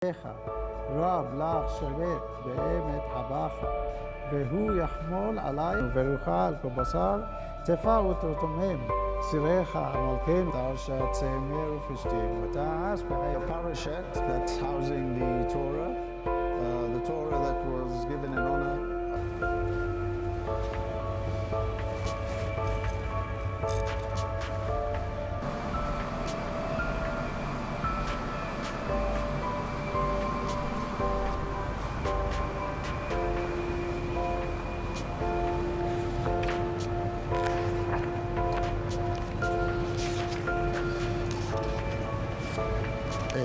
راب لاغ شبت بقيمة حباخة وهو يحمل علي وروخال كبصار تفاوت وتمهم سريخة ملكين تارشة سيمير وفشتين وتعاس بحي parashat that's housing the Torah that was given in honor.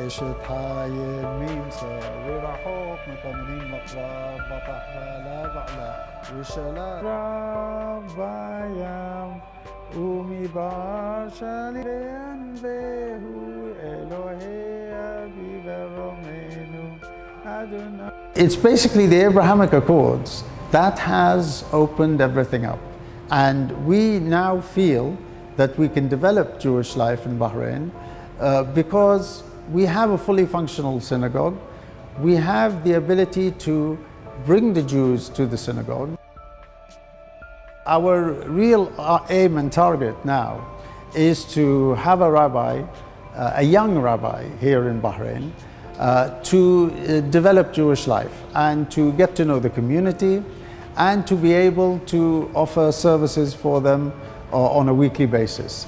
شتاي ميمسة ورحوك مطمنين مطراب بطح ولا بعلا وشلا ربايام ومي باشالي بيهو إلهي أبي برمينو أدونا. It's basically the Abrahamic Accords that has opened everything up, and we now feel that we can develop Jewish life in Bahrain because we have a fully functional synagogue. We have the ability to bring the Jews to the synagogue. Our real aim and target now is to have a rabbi, a young rabbi here in Bahrain, to develop Jewish life and to get to know the community and to be able to offer services for them on a weekly basis.